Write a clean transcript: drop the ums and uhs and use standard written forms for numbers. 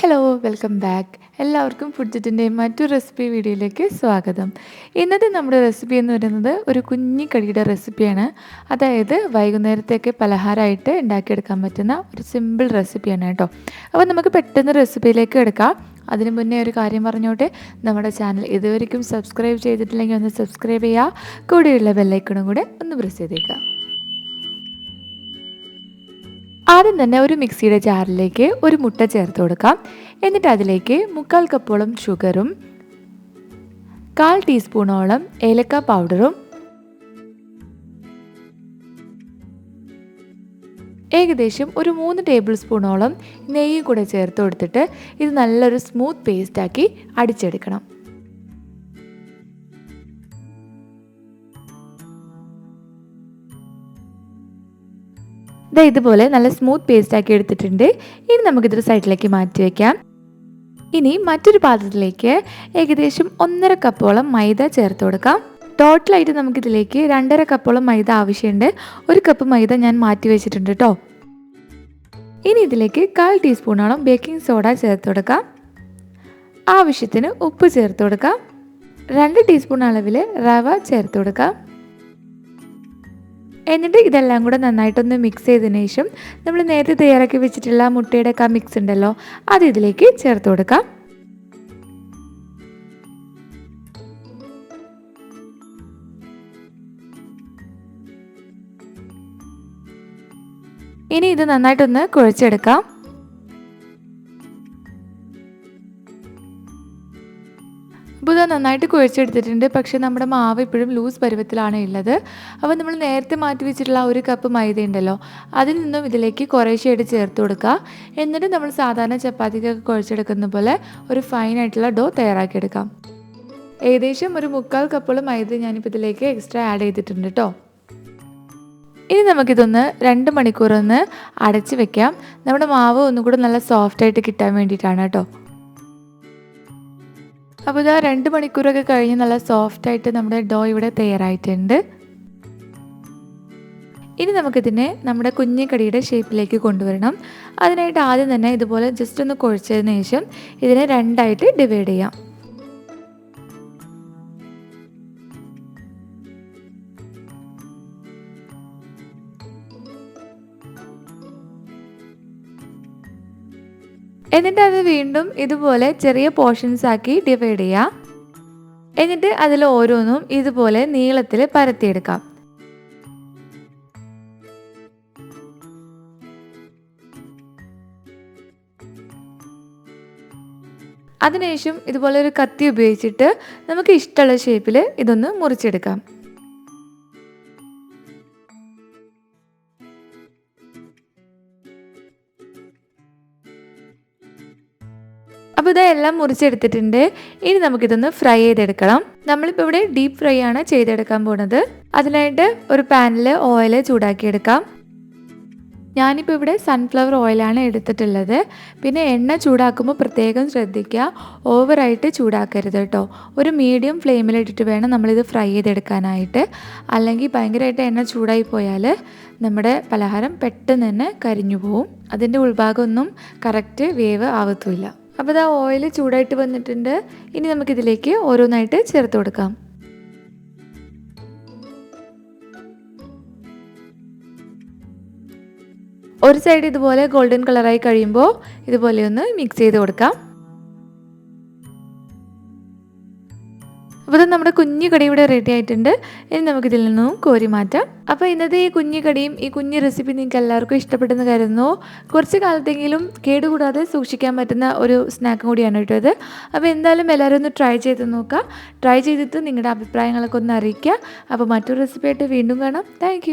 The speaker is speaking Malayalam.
Hello welcome back. എല്ലാവർക്കും ഫുഡ്ജിറ്റിൻ്റെ മറ്റൊരു റെസിപ്പി വീഡിയോയിലേക്ക് സ്വാഗതം. ഇന്നത്തെ നമ്മുടെ റെസിപ്പി എന്ന് പറയുന്നത് ഒരു കുഞ്ഞി കടിയുടെ റെസിപ്പിയാണ്. അതായത് വൈകുന്നേരത്തേക്ക് പലഹാരമായിട്ട് ഉണ്ടാക്കിയെടുക്കാൻ പറ്റുന്ന ഒരു സിമ്പിൾ റെസിപ്പിയാണ് കേട്ടോ. അപ്പോൾ നമുക്ക് പെട്ടെന്ന് റെസിപ്പിയിലേക്ക് എടുക്കാം. അതിന് മുന്നേ ഒരു കാര്യം പറഞ്ഞോട്ടെ, നമ്മുടെ ചാനൽ ഇതുവരെയും സബ്സ്ക്രൈബ് ചെയ്തിട്ടില്ലെങ്കിൽ ഒന്ന് സബ്സ്ക്രൈബ് ചെയ്യുക. കൂടെയുള്ള ബെല്ലൈക്കണും കൂടെ ഒന്ന് പ്രസ് ചെയ്തേക്കുക. ആദ്യം തന്നെ ഒരു മിക്സിയുടെ ജാറിലേക്ക് ഒരു മുട്ട ചേർത്ത് കൊടുക്കാം. എന്നിട്ട് അതിലേക്ക് 1/4 കപ്പോളം ഷുഗറും 1/4 ടീസ്പൂണോളം ഏലക്ക പൗഡറും ഏകദേശം ഒരു 3 ടേബിൾ സ്പൂണോളം നെയ്യും കൂടെ ചേർത്ത് കൊടുത്തിട്ട് ഇത് നല്ലൊരു സ്മൂത്ത് പേസ്റ്റാക്കി അടിച്ചെടുക്കണം. ഇതുപോലെ നല്ല സ്മൂത്ത് പേസ്റ്റ് ആക്കി എടുത്തിട്ടുണ്ട്. ഇനി നമുക്കിതൊരു സൈഡിലേക്ക് മാറ്റി വയ്ക്കാം. ഇനി മറ്റൊരു പാത്രത്തിലേക്ക് ഏകദേശം 1.5 കപ്പോളം മൈദ ചേർത്ത് കൊടുക്കാം. ടോട്ടലായിട്ട് നമുക്കിതിലേക്ക് 2.5 കപ്പോളം മൈദ ആവശ്യമുണ്ട്. 1 കപ്പ് മൈദ ഞാൻ മാറ്റി വെച്ചിട്ടുണ്ട് കേട്ടോ. ഇനി ഇതിലേക്ക് 1/4 ടീസ്പൂണോളം ബേക്കിംഗ് സോഡ ചേർത്ത് കൊടുക്കാം. ആവശ്യത്തിന് ഉപ്പ് ചേർത്ത് കൊടുക്കാം. 2 ടീസ്പൂൺ അളവിൽ റവ ചേർത്ത് കൊടുക്കാം. എന്നിട്ട് ഇതെല്ലാം കൂടെ നന്നായിട്ടൊന്ന് മിക്സ് ചെയ്തതിന് ശേഷം നമ്മൾ നേരത്തെ തയ്യാറാക്കി വെച്ചിട്ടുള്ള മുട്ടയുടെ ഒക്കെ മിക്സ് ഉണ്ടല്ലോ, അത് ഇതിലേക്ക് ചേർത്ത് കൊടുക്കാം. ഇനി ഇത് നന്നായിട്ടൊന്ന് കുഴച്ചെടുക്കാം. അപ്പോൾ ഇത് നന്നായിട്ട് കുഴച്ചെടുത്തിട്ടുണ്ട്. പക്ഷേ നമ്മുടെ മാവ് ഇപ്പോഴും ലൂസ് പരുവത്തിലാണ് ഉള്ളത്. അപ്പോൾ നമ്മൾ നേരത്തെ മാറ്റി വെച്ചിട്ടുള്ള 1 കപ്പ് മൈദ ഉണ്ടല്ലോ, അതിൽ നിന്നും ഇതിലേക്ക് കുറേശ്ശെയായിട്ട് ചേർത്ത് കൊടുക്കുക. എന്നിട്ട് നമ്മൾ സാധാരണ ചപ്പാത്തിക്കൊക്കെ കുഴച്ചെടുക്കുന്ന പോലെ ഒരു ഫൈനായിട്ടുള്ള ഡോ തയ്യാറാക്കിയെടുക്കാം. ഏകദേശം ഒരു 1/4 കപ്പോളം മൈദ ഞാനിപ്പോൾ ഇതിലേക്ക് എക്സ്ട്രാ ആഡ് ചെയ്തിട്ടുണ്ട് കേട്ടോ. ഇനി നമുക്കിതൊന്ന് 2 മണിക്കൂറൊന്ന് അടച്ച് വെക്കാം. നമ്മുടെ മാവ് ഒന്നുകൂടെ നല്ല സോഫ്റ്റായിട്ട് കിട്ടാൻ വേണ്ടിയിട്ടാണ് കേട്ടോ. അപ്പോൾ ഇതാ 2 മണിക്കൂറൊക്കെ കഴിഞ്ഞ് നല്ല സോഫ്റ്റായിട്ട് നമ്മുടെ ഡോ ഇവിടെ തയ്യാറായിട്ടുണ്ട്. ഇനി നമുക്കിതിനെ നമ്മുടെ കുഞ്ഞിക്കടിയുടെ ഷേപ്പിലേക്ക് കൊണ്ടുവരണം. അതിനായിട്ട് ആദ്യം തന്നെ ഇതുപോലെ ജസ്റ്റ് ഒന്ന് കുഴച്ചതിന് ശേഷം ഇതിനെ 2ആയിട്ട് ഡിവൈഡ് ചെയ്യാം. എന്നിട്ട് അത് വീണ്ടും ഇതുപോലെ ചെറിയ പോർഷൻസ് ആക്കി ഡിവൈഡ് ചെയ്യാം. എന്നിട്ട് അതിൽ ഓരോന്നും ഇതുപോലെ നീളത്തിൽ പരത്തിയെടുക്കാം. അതിനുശേഷം ഇതുപോലെ ഒരു കത്തി ഉപയോഗിച്ചിട്ട് നമുക്ക് ഇഷ്ടമുള്ള ഷേപ്പിൽ ഇതൊന്ന് മുറിച്ചെടുക്കാം. അപ്പോൾ ഇതെല്ലാം മുറിച്ചെടുത്തിട്ടുണ്ട്. ഇനി നമുക്കിതൊന്ന് ഫ്രൈ ചെയ്തെടുക്കണം. നമ്മളിപ്പോൾ ഇവിടെ ഡീപ്പ് ഫ്രൈ ആണ് ചെയ്തെടുക്കാൻ പോകുന്നത്. അതിനായിട്ട് ഒരു പാനിൽ ഓയിൽ ചൂടാക്കിയെടുക്കാം. ഞാനിപ്പോൾ ഇവിടെ സൺഫ്ലവർ ഓയിലാണ് എടുത്തിട്ടുള്ളത്. പിന്നെ എണ്ണ ചൂടാക്കുമ്പോൾ പ്രത്യേകം ശ്രദ്ധിക്കുക, ഓവറായിട്ട് ചൂടാക്കരുത് കേട്ടോ. ഒരു മീഡിയം ഫ്ലെയിമിലിട്ടിട്ട് വേണം നമ്മളിത് ഫ്രൈ ചെയ്തെടുക്കാനായിട്ട്. അല്ലെങ്കിൽ ഭയങ്കരമായിട്ട് എണ്ണ ചൂടായി പോയാൽ നമ്മുടെ പലഹാരം പെട്ടെന്ന് തന്നെ കരിഞ്ഞു പോവും. അതിൻ്റെ ഉൾഭാഗമൊന്നും കറക്റ്റ് വേവ് ആവത്തുമില്ല. അപ്പോൾ ഇതാ ഓയിൽ ചൂടായിട്ട് വന്നിട്ടുണ്ട്. ഇനി നമുക്കിതിലേക്ക് ഓരോന്നായിട്ട് ചേർത്ത് കൊടുക്കാം. ഒരു സൈഡ് ഇതുപോലെ ഗോൾഡൻ കളറായി കഴിയുമ്പോൾ ഇതുപോലെ ഒന്ന് മിക്സ് ചെയ്ത് കൊടുക്കാം. അപ്പോൾ ഇത് നമ്മുടെ കുഞ്ഞു കടി ഇവിടെ റെഡി ആയിട്ടുണ്ട്. ഇനി നമുക്കിതിൽ നിന്നും കോരി മാറ്റാം. അപ്പോൾ ഇന്നത്തെ ഈ കുഞ്ഞു കടിയും ഈ കുഞ്ഞു റെസിപ്പി നിങ്ങൾക്ക് എല്ലാവർക്കും ഇഷ്ടപ്പെട്ടെന്ന് കരുതുന്നു. കുറച്ച് കാലത്തെങ്കിലും കേടുകൂടാതെ സൂക്ഷിക്കാൻ പറ്റുന്ന ഒരു സ്നാക്കും കൂടിയാണ് കേട്ടോ ഇത്. അപ്പോൾ എന്തായാലും എല്ലാവരും ഒന്ന് ട്രൈ ചെയ്ത് നോക്കുക. ട്രൈ ചെയ്തിട്ട് നിങ്ങളുടെ അഭിപ്രായങ്ങളൊക്കെ ഒന്ന് അറിയിക്കുക. അപ്പോൾ മറ്റൊരു റെസിപ്പി ആയിട്ട് വീണ്ടും കാണാം. താങ്ക്